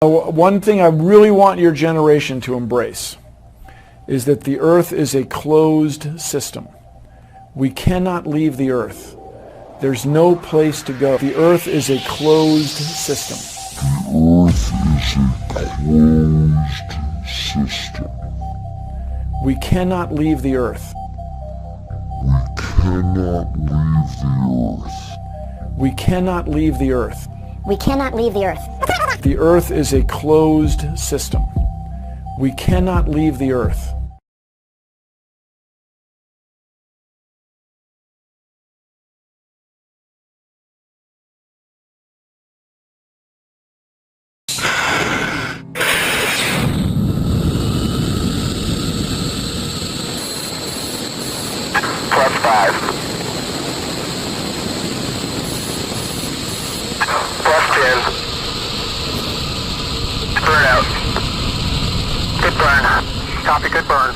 One thing I really want your generation to embrace is that the earth is a closed system. We cannot leave the earth. There's no place to go. The earth is a closed system. The earth is a closed system. We cannot leave the earth. We cannot leave the earth. We cannot leave the earth. We cannot leave the earth. The earth is a closed system. We cannot leave the earth. +5. +10. Burn out. Good burn. Copy, good burn.